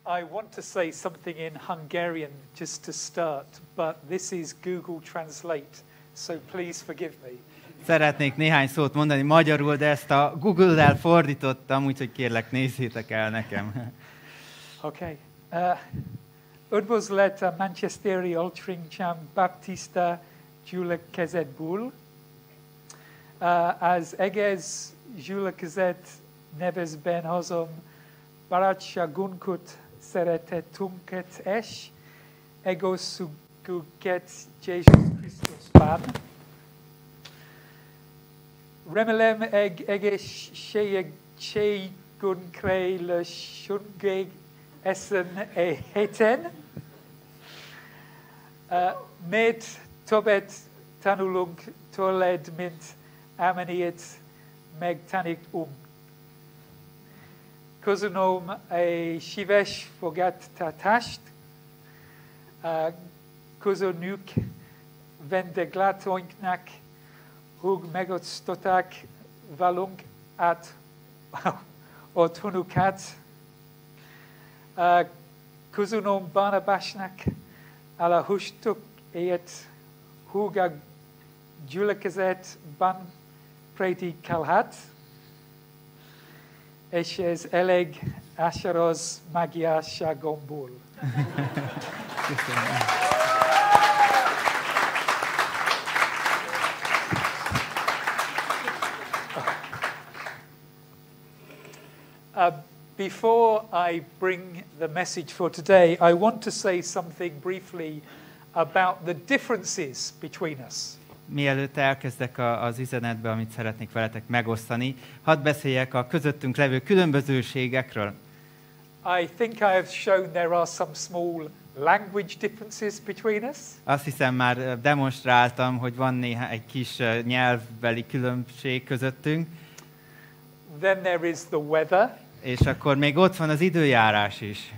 I want to say something in Hungarian just to start, but this is Google Translate, so please forgive me. Szeretnék néhány szót mondani magyarul, de ezt a Google-rel fordítottam, úgyhogy kérlek, nézzétek el nekem. Okay. Üdvözlet a Manchesteri Altrincham Baptista Gyülekezetből. Az egész gyülekezet nevében hozom barátságunkat, szeretetünket és egészségünket Jézus Krisztusban. Remélem egészségünkre leszünk ezen a héten. Mert többet tanulunk tőled, mint amennyit megtanítunk. Köszönöm a szíves fogadtatást. Köszönjük vendéglátóinknak, hogy megosztották velünk otthonukat. Köszönöm Barnabásnak, elhúztukért, hogy a gyülekezetben prédikálhat, és ez elég ásaroz mágiásságomból. Before I bring the message for today, I want to say something briefly about the differences between us. Mielőtt elkezdek az üzenetbe, amit szeretnék veletek megosztani, hadd beszéljek a közöttünk levő különbözőségekről. I think I have shown there are some small language differences between us. Azt hiszem már demonstráltam, hogy van néhány egy kis nyelvbeli különbség közöttünk. Then there is the weather. És akkor még ott van az időjárás is.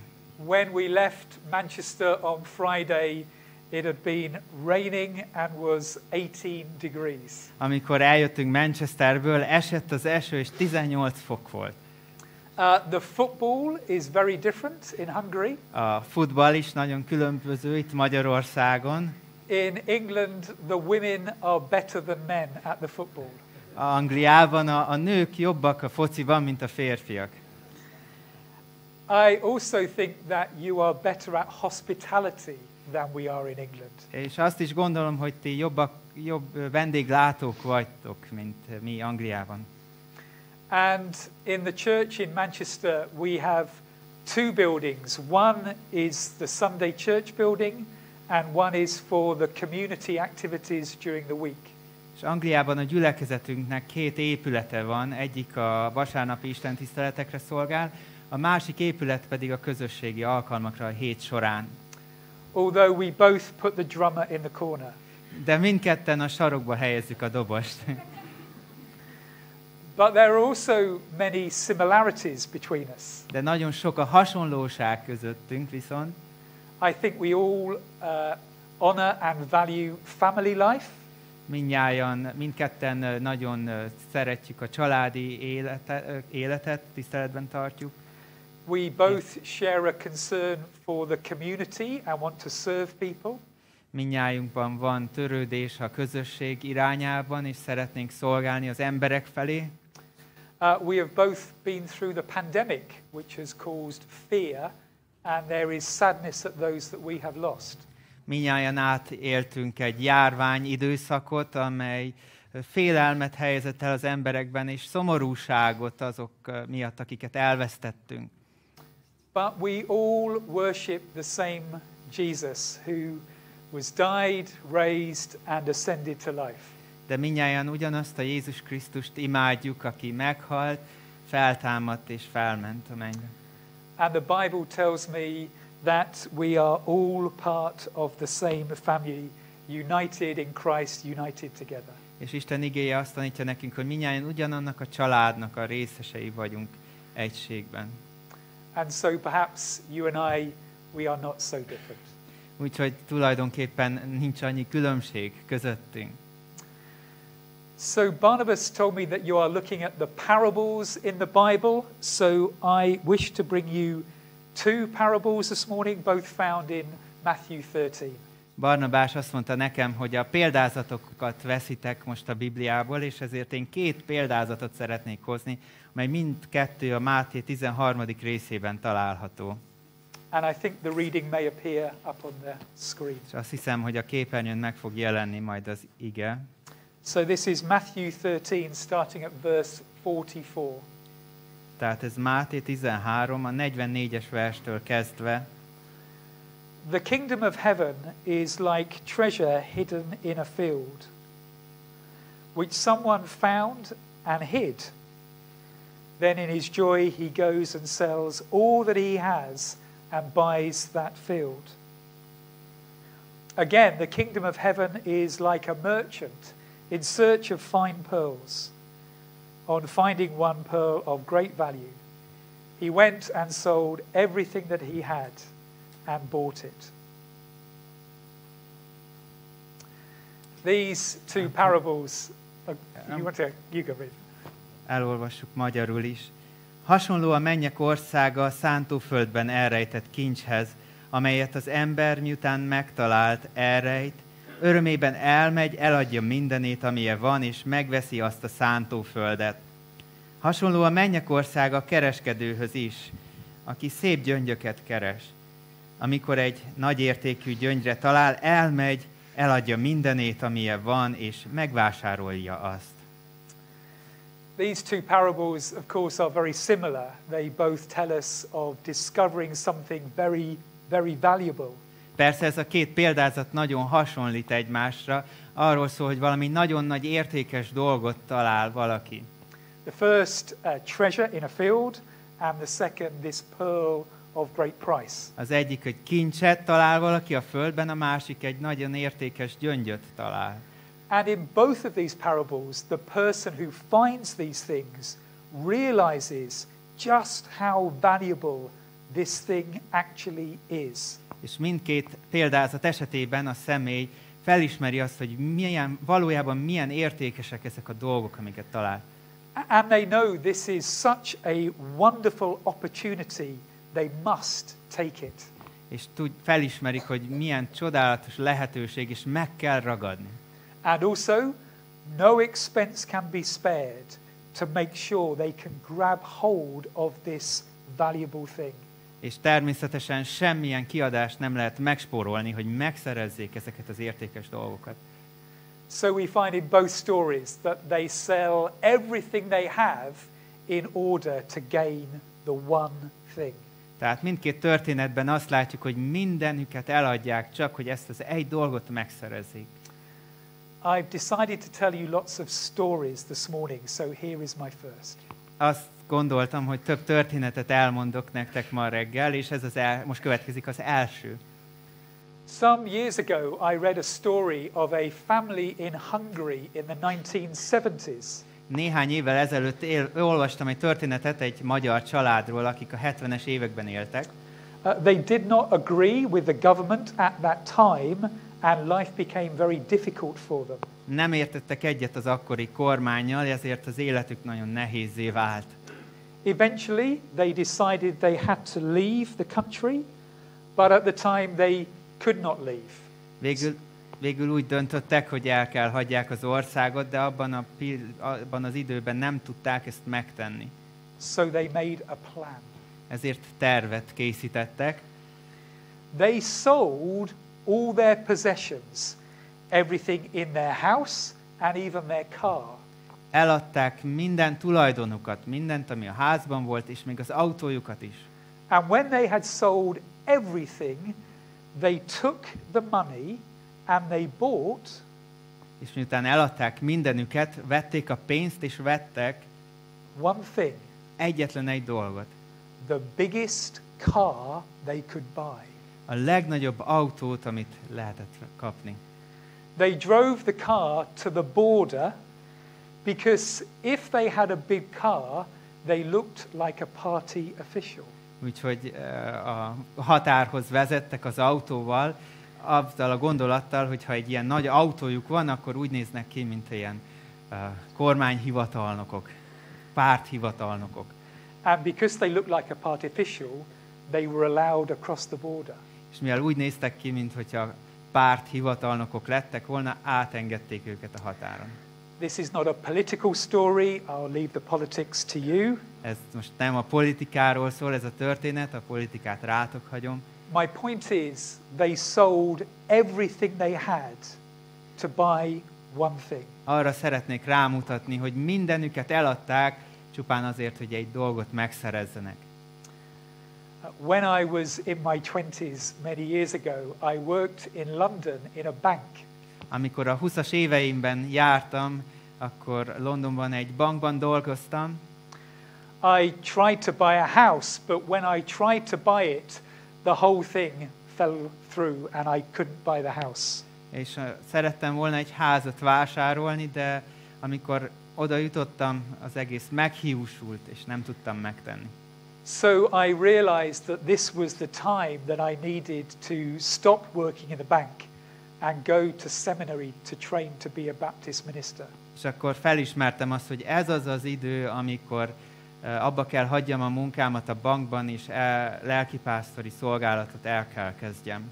When we left Manchester on Friday, it had been raining and was 18 degrees. Amikor eljöttünk Manchesterből, esett az eső, és 18 fok volt. The football is very different in Hungary. A futball is nagyon különböző itt Magyarországon. In England, the women are better than men at the football. Angliában a nők jobbak a fociban, mint a férfiak. I also think that you are better at hospitality than we are in England. És azt is gondolom, hogy ti jobb vendéglátók vagytok, mint mi Angliában. And in the church in Manchester we have two buildings. One is the Sunday church building and one is for the community activities during the week. És Angliában a gyülekezetünknek két épülete van, egyik a vasárnapi istentiszteletekre szolgál, a másik épület pedig a közösségi alkalmakra a hét során. Although we both put the drummer in the corner. De mindketten a sarokba helyezzük a dobost. But there are also many similarities between us. De nagyon sok a hasonlóság közöttünk viszont. I think we all honor and value family life. Mindketten nagyon szeretjük a családi életet, tiszteletben tartjuk. We both share a concern for the community and want to serve people. Mindnyájunkban van törődés a közösség irányában, és szeretnénk szolgálni az emberek felé. We have both been through the pandemic, which has caused fear, and there is sadness at those that we have lost. Mindnyájan átéltünk egy járvány időszakot, amely félelmet helyezett el az emberekben, és szomorúságot azok miatt, akiket elvesztettünk. But we all worship the same Jesus who was died, raised and ascended to life. De mindnyájan ugyanazt a Jézus Krisztust imádjuk, aki meghalt, feltámadt és felment a mennybe. And the Bible tells me that we are all part of the same family, united in Christ, united together. És Isten igéje azt tanítja nekünk, hogy mindnyájan ugyanannak a családnak a részesei vagyunk egységben. And so perhaps you and I, we are not so different. Úgyhogy tulajdonképpen nincs annyi különbség közöttünk. So Barnabas told me that you are looking at the parables in the Bible, so I wish to bring you two parables this morning, both found in Matthew 13. Barnabás azt mondta nekem, hogy a példázatokat veszitek most a Bibliából, és ezért én 2 példázatot szeretnék hozni, mely mindkettő a Máté 13. részében található. And I think the reading may appear up on the screen. És azt hiszem, hogy a képernyőn meg fog jelenni majd az ige. So this is Matthew 13, starting at verse 44. Tehát ez Máté 13, a 44-es verstől kezdve. The kingdom of heaven is like treasure hidden in a field, which someone found and hid. Then in his joy he goes and sells all that he has and buys that field. Again, the kingdom of heaven is like a merchant in search of fine pearls. On finding one pearl of great value, he went and sold everything that he had and bought it. These two parables, you go read. Elolvassuk magyarul is. Hasonló a mennyek országa a szántóföldben elrejtett kincshez, amelyet az ember miután megtalált, elrejt, örömében elmegy, eladja mindenét, amilyen van, és megveszi azt a szántóföldet. Hasonló a mennyek országa a kereskedőhöz is, aki szép gyöngyöket keres. Amikor egy nagy értékű gyöngyre talál, elmegy, eladja mindenét, amilyen van, és megvásárolja azt. These two parables, of course, are very similar. They both tell us of discovering something very, very valuable. Persze ez a 2 példázat nagyon hasonlít egymásra, arról szól, hogy valami nagyon nagy értékes dolgot talál valaki. The first, treasure in a field, and the second, this pearl of great price. Az egyik egy kincset talál valaki a földben, a másik egy nagyon értékes gyöngyöt talál. And in both of these parables, the person who finds these things realizes just how valuable this thing actually is. És mindkét példázat esetében a személy felismeri azt, hogy valójában milyen értékesek ezek a dolgok, amiket talál. And they know this is such a wonderful opportunity, they must take it. És felismerik, hogy milyen csodálatos lehetőség, és meg kell ragadni. And also, no expense can be spared to make sure they can grab hold of this valuable thing. És természetesen semmilyen kiadást nem lehet megspórolni, hogy megszerezzék ezeket az értékes dolgokat. So we find in both stories that they sell everything they have in order to gain the one thing. Tehát mindkét történetben azt látjuk, hogy mindenüket eladják, csak hogy ezt az egy dolgot megszerezzék. I've decided to tell you lots of stories this morning, so here is my first. Azt gondoltam, hogy több történetet elmondok nektek ma reggel, és ez most következik az első. Some years ago, I read a story of a family in Hungary in the 1970s. Néhány évvel ezelőtt olvastam egy történetet egy magyar családról, akik a 70-es években éltek. They did not agree with the government at that time, and life became very difficult for them. Nem értettek egyet az akkori kormánnyal, ezért az életük nagyon nehézzé vált. Eventually, they decided they had to leave the country, but at the time they could not leave. Végül úgy döntöttek, hogy el kell hagyják az országot, de abban az időben nem tudták ezt megtenni. So they made a plan. Ezért tervet készítettek. They sold all their possessions, everything in their house and even their car. Eladták minden tulajdonukat, mindent, ami a házban volt, és még az autójukat is. And when they had sold everything, they took the money and they bought. És miután eladták mindenüket, vették a pénzt, és vettek one thing. Egyetlen egy dolgot. The biggest car they could buy. A legnagyobb autót, amit lehetett kapni. They drove the car to the border because if they had a big car, they looked like a party official. Úgyhogy a határhoz vezettek az autóval, azzal a gondolattal, hogy ha egy ilyen nagy autójuk van, akkor úgy néznek ki, mint ilyen kormányhivatalnokok, párthivatalnokok. And because they looked like a party official, they were allowed across the border. És mivel úgy néztek ki, mintha párt hivatalnokok lettek volna, átengedték őket a határon. This is not a political story. I'll leave the politics to you. Ez most nem a politikáról szól, ez a történet, a politikát rátok hagyom. My point is, they sold everything they had to buy one thing. Arra szeretnék rámutatni, hogy mindenüket eladták, csupán azért, hogy egy dolgot megszerezzenek. When I was in my 20s many years ago, I worked in London in a bank. Amikor a 20-as éveimben jártam, akkor Londonban egy bankban dolgoztam. I tried to buy a house, but when I tried to buy it, the whole thing fell through and I couldn't buy the house. És szerettem volna egy házat vásárolni, de amikor oda jutottam, az egész meghiúsult, és nem tudtam megtenni. So I realized that this was the time that I needed to stop working in the bank and go to seminary to train to be a Baptist minister. És akkor felismertem azt, hogy ez az az idő, amikor abba kell hagyjam a munkámat a bankban, és lelkipásztori szolgálatot el kell kezdjem.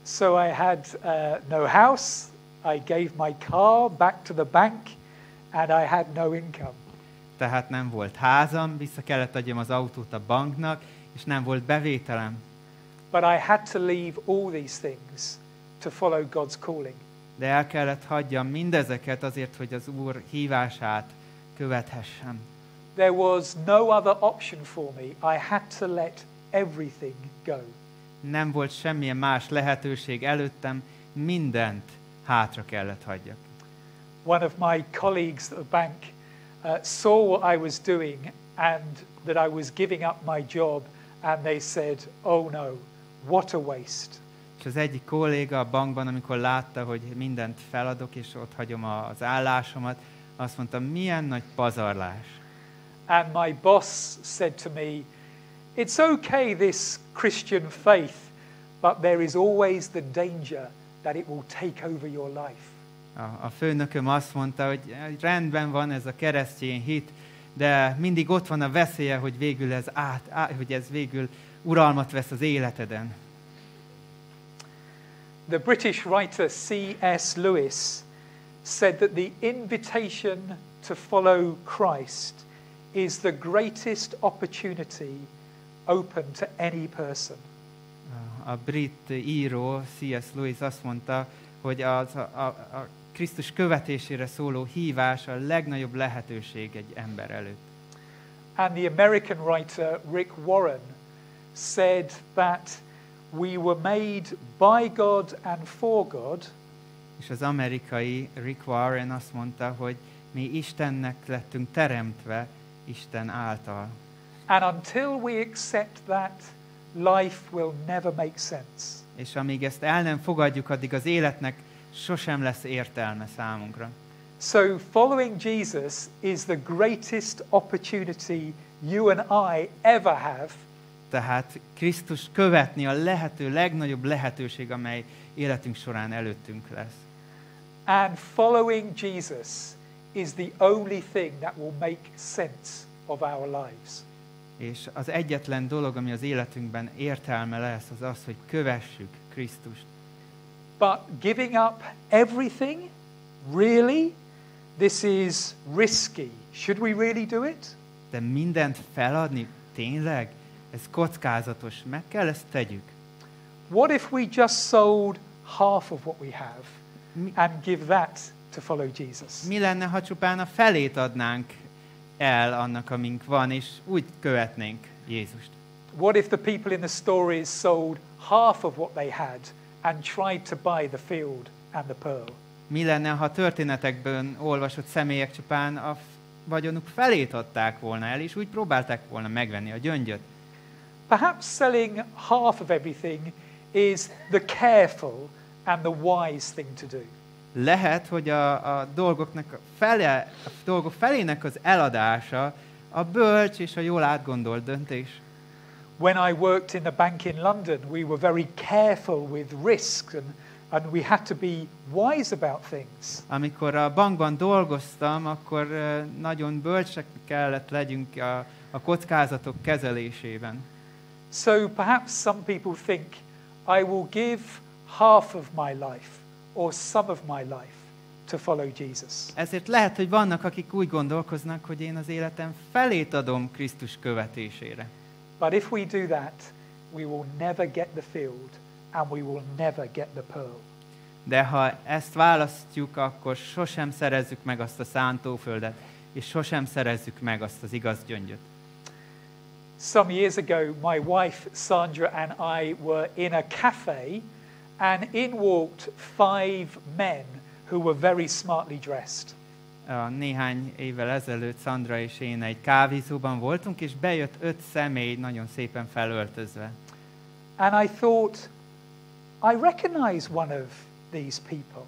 So I had no house, I gave my car back to the bank, and I had no income. Tehát nem volt házam, vissza kellett adjam az autót a banknak, és nem volt bevételem. But I had to leave all these things to follow God's calling. De el kellett hagyjam mindezeket azért, hogy az Úr hívását követhessem. There was no other option for me. I had to let everything go. Nem volt semmilyen más lehetőség előttem, mindent hátra kellett hagyjak. One of my colleagues at the bank saw what I was doing and that I was giving up my job, and they said, "Oh no, what a waste." És az egyik kolléga a bankban, amikor látta, hogy mindent feladok, és ott hagyom az állásomat, azt mondta, milyen nagy pazarlás. And my boss said to me, "It's okay, this Christian faith, but there is always the danger that it will take over your life." A főnököm azt mondta, hogy rendben van ez a keresztény hit, de mindig ott van a veszélye, hogy végül ez végül uralmat vesz az életeden. The British writer C.S. Lewis said that the invitation to follow Christ is the greatest opportunity open to any person. A brit író C.S. Lewis azt mondta, hogy a Krisztus követésére szóló hívás a legnagyobb lehetőség egy ember előtt. And the American writer Rick Warren said that we were made by God and for God. És az amerikai Rick Warren azt mondta, hogy mi Istennek lettünk teremtve, Isten által. And until we accept that, life will never make sense. És amíg ezt el nem fogadjuk, addig az életnek sosem lesz értelme számunkra. So following Jesus is the greatest opportunity you and I ever have. Tehát Krisztus követni a lehető legnagyobb lehetőség, amely életünk során előttünk lesz. And following Jesus is the only thing that will make sense of our lives. És az egyetlen dolog, ami az életünkben értelme lesz, az az, hogy kövessük Krisztust. But giving up everything, really, this is risky. Should we really do it? De mindent feladni, tényleg? Ez kockázatos, meg kell ezt tegyük. What if we just sold half of what we have and give that to follow Jesus? Mi lenne, ha csupán a felét adnánk el annak, amink van, és úgy követnénk Jézust? What if the people in the stories sold half of what they had and tried to buy the field and the pearl? Mi lenne, ha történetekben olvasott személyek csupán a vagyonuk felét adták volna el, és úgy próbálták volna megvenni a gyöngyöt? Perhaps selling half of everything is the careful and the wise thing to do. Lehet, hogy a dolgok felének az eladása a bölcs és a jól átgondolt döntés. When I worked in the bank in London, we were very careful with risks and we had to be wise about things. Amikor a bankban dolgoztam, akkor nagyon bölcsek kellett legyünk a kockázatok kezelésében. So perhaps some people think, I will give half of my life or some of my life to follow Jesus. Ezért lehet, hogy vannak, akik úgy gondolkoznak, hogy én az életem felét adom Krisztus követésére. But if we do that, we will never get the field and we will never get the pearl. De ha ezt választjuk, akkor sosem szerezzük meg azt a szántóföldet, és sosem szerezzük meg azt az igaz gyöngyöt. Some years ago, my wife Sandra and I were in a cafe, and in walked 5 men who were very smartly dressed. Néhány évvel ezelőtt Sandra és én egy kávézóban voltunk, és bejött 5 személy nagyon szépen felöltözve. And I thought, I recognize one of these people.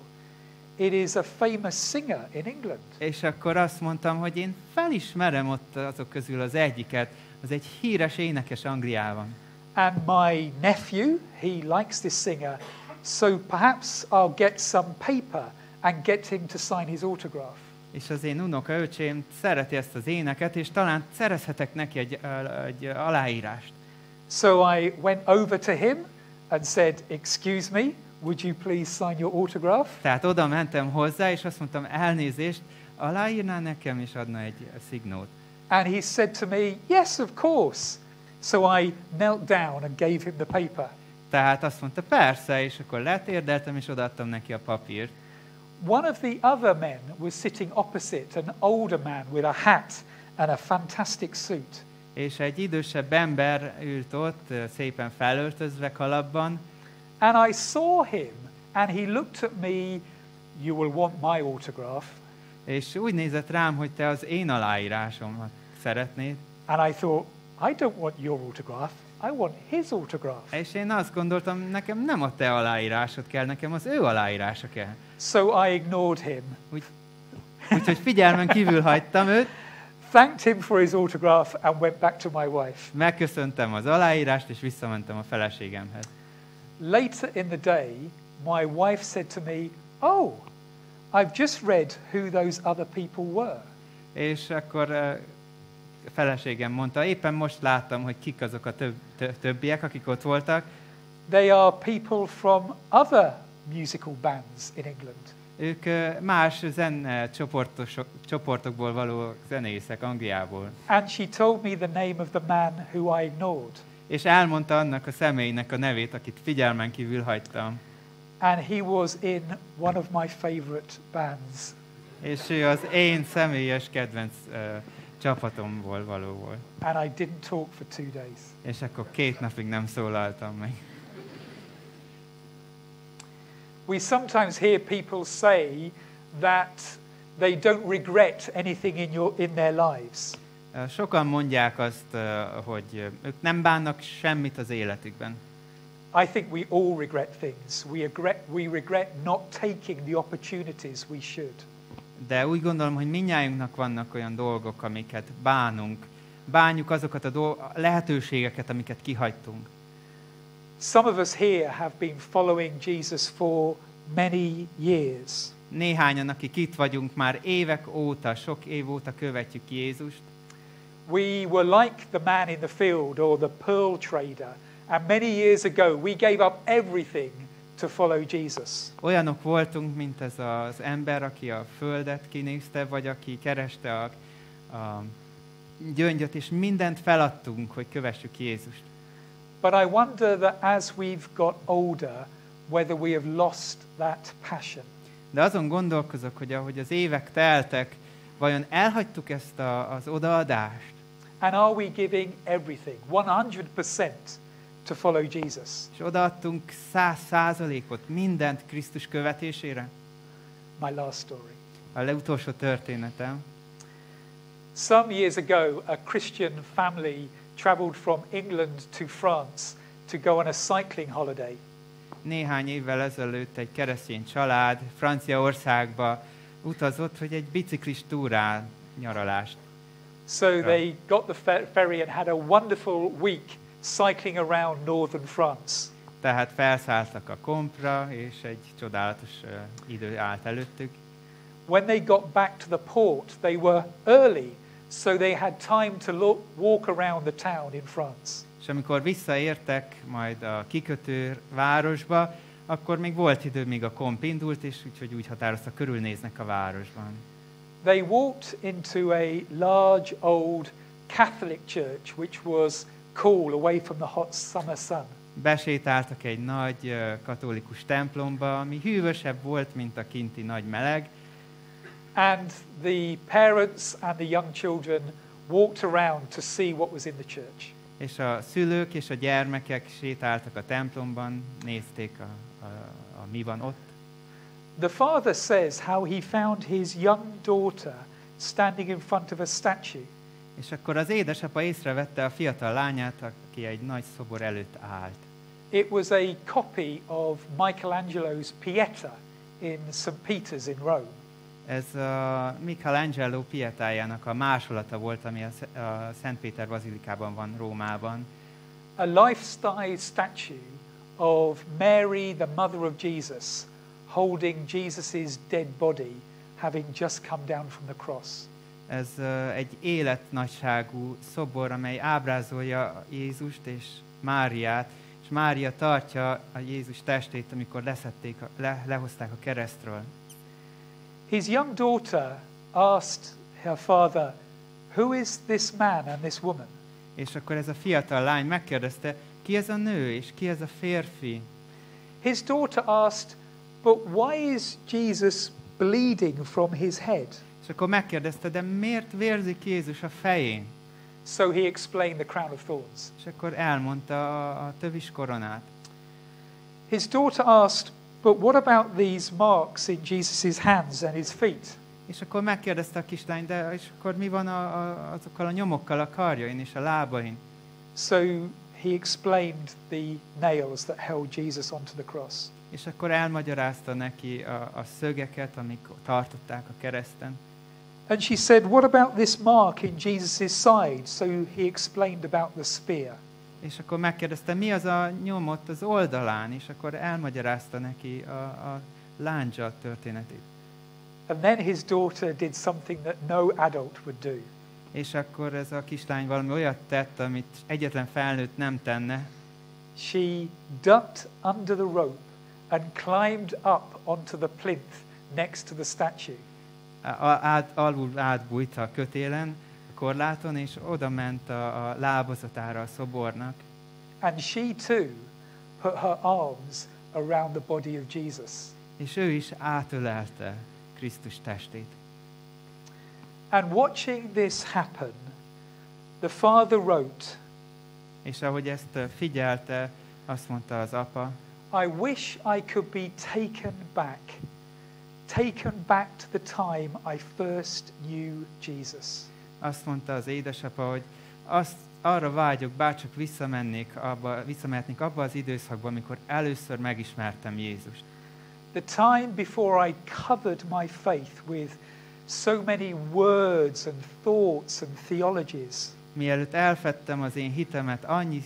It is a famous singer in England. És akkor azt mondtam, hogy én felismerem ott azok közül az egyiket, az egy híres énekes Angliában. And my nephew, he likes this singer, so perhaps I'll get some paper and get him to sign his autograph. És az én unokaöcsém szereti ezt az éneket, és talán szerezhetek neki egy aláírást. So I went over to him and said, excuse me, would you please sign your autograph? Tehát oda mentem hozzá, és azt mondtam, elnézést, aláírná nekem, és adna egy szignót. And he said to me, yes, of course. So I knelt down and gave him the paper. Tehát azt mondta, persze, és akkor letérdeltem, és odaadtam neki a papírt. One of the other men was sitting opposite, an older man with a hat and a fantastic suit. És egy idősebb ember ült ott, szépen felöltözve kalapban. And I saw him, and he looked at me, you will want my autograph. És úgy nézett rám, hogy te az én aláírásomat szeretnéd. And I thought, I don't want your autograph, I want his autograph. És én azt gondoltam, nekem nem a te aláírásod kell, nekem az ő aláírása kell. So I ignored him. Úgyhogy figyelmen kívül hagytam őt. Thanked him for his autograph and went back to my wife. Megköszöntem az aláírást, és visszamentem a feleségemhez. Later in the day, my wife said to me, oh, I've just read who those other people were. És akkor a feleségem mondta, éppen most láttam, hogy kik azok a többiek, akik ott voltak. They are people from other musical bands in England. Ők más csoportokból való zenészek Angliából. And she told me the name of the man who I ignored. És elmondta annak a személynek a nevét, akit figyelmen kívül hagytam. And he was in one of my favorite bands. És ő az én személyes kedvenc csapatomból való volt. And I didn't talk for 2 days. És akkor 2 napig nem szólaltam meg. We sometimes hear people say that they don't regret anything in their lives. Sokan mondják azt, hogy ők nem bánnak semmit az életükben. I think we all regret things. We regret not taking the opportunities we should. De úgy gondolom, hogy mindnyájunknak vannak olyan dolgok, amiket bánunk. Bánjuk azokat a lehetőségeket, amiket kihagytunk. Some of us here have been following Jesus for many years. Néhányan, akik itt vagyunk, már évek óta, sok év óta követjük Jézust. We were like the man in the field or the pearl trader, and many years ago we gave up everything to follow Jesus. Olyanok voltunk, mint ez az ember, aki a földet kinézte, vagy aki kereste a gyöngyöt, és mindent feladtunk, hogy kövessük Jézust. But I wonder that as we've got older, whether we have lost that passion. De azon gondolkozok, hogy ahogy az évek teltek, vajon elhagytuk ezt az odaadást? And are we giving everything, 100% to follow Jesus? És odaadtunk 100%-ot mindent Krisztus követésére? My last story. A legutolsó történetem. Some years ago, a Christian family traveled from England to France to go on a cycling holiday. Néhány évvel ezelőtt egy keresztény család Franciaországba utazott, hogy egy biciklis túrán nyaralást. So they got the ferry and had a wonderful week cycling around northern France. Tehát felszálltak a kompra, és egy csodálatos idő állt előttük. When they got back to the port, they were early, so they had time to walk around the town in France. És amikor visszaértek majd a kikötő városba, akkor még volt idő, míg a komp indult, és úgyhogy úgy határoztak, körülnéznek a városban. They walked into a large old Catholic church which was cool away from the hot summer sun. Besétáltak egy nagy katolikus templomba, ami hűvösebb volt, mint a kinti nagy meleg. And the parents and the young children walked around to see what was in the church. És a szülők és a gyermekek sétáltak a templomban, nézték a mi van ott. The father says how he found his young daughter standing in front of a statue. És akkor az édesapa észrevette a fiatal lányát, aki egy nagy szobor előtt állt. It was a copy of Michelangelo's Pieta in St. Peter's in Rome. Ez a Michelangelo Pietájának a másolata volt, ami a Szent Péter bazilikában van Rómában. A life-size statue of Mary, the mother of Jesus, holding Jesus's dead body, having just come down from the cross. Ez egy életnagyságú szobor, amely ábrázolja Jézust és Máriát, és Mária tartja a Jézus testét, amikor lehozták a keresztről. His young daughter asked her father, "Who is this man and this woman?" És akkor ez a fiatal lány megkérdezte, ki ez a nő és ki ez a férfi? His daughter asked, "But why is Jesus bleeding from his head?" És akkor megkérdezte, de miért vérzik Jézus a fején? So he explained the crown of thorns. És akkor elmondta a tövis koronát. His daughter asked, "But what about these marks in Jesus' hands and his feet?" És akkor megkérdezte a kislány, de és akkor mi van azokkal a nyomokkal a karjain és a lábain? So he explained the nails that held Jesus onto the cross. És akkor elmagyarázta neki a szögeket, amik tartották a kereszten. And she said, "What about this mark in Jesus' side?" So he explained about the spear. És akkor megkérdezte, mi az a nyom ott az oldalán, és akkor elmagyarázta neki a lándzsa történetét. And then his daughter did something that no adult would do. És akkor ez a kislány valami olyat tett, amit egyetlen felnőtt nem tenne. She ducked under the rope and climbed up onto the plinth next to the statue. Alul átbújt a kötélen, a korláton, és oda ment a lábazatára a szobornak. And she too put her arms around the body of Jesus. És ő is átölelte Krisztus testét. And watching this happen, the father wrote, és ahogy ezt figyelte, azt mondta az apa, I wish I could be taken back to the time I first knew Jesus. Azt mondta az édesapa, hogy arra vágyok, bárcsak visszamehetnék abba az időszakba, amikor először megismertem Jézust. The time before I covered my faith with so many words and thoughts and theologies. Mielőtt elfedtem az én hitemet annyi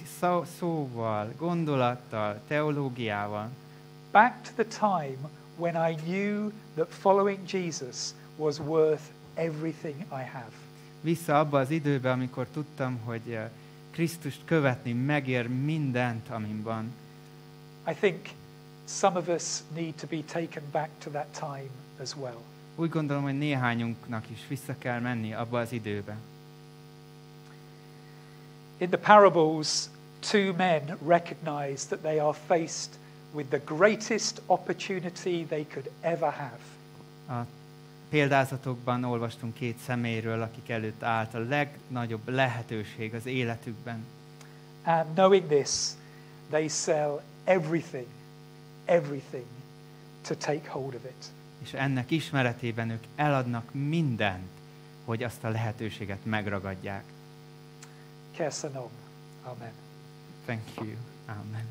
szóval, gondolattal, teológiával. Back to the time when I knew that following Jesus was worth everything I have. Vissza abba az időbe, amikor tudtam, hogy Krisztust követni megér mindent, amin van. I think some of us need to be taken back to that time as well. Úgy gondolom, hogy néhányunknak is vissza kell menni abba az időbe. In the parables, two men recognize that they are faced with the greatest opportunity they could ever have. A példázatokban olvastunk két személyről, akik előtt állt a legnagyobb lehetőség az életükben. And knowing this, they sell everything to take hold of it. És ennek ismeretében ők eladnak mindent, hogy azt a lehetőséget megragadják. Kersanom. Amen. Thank you. Amen.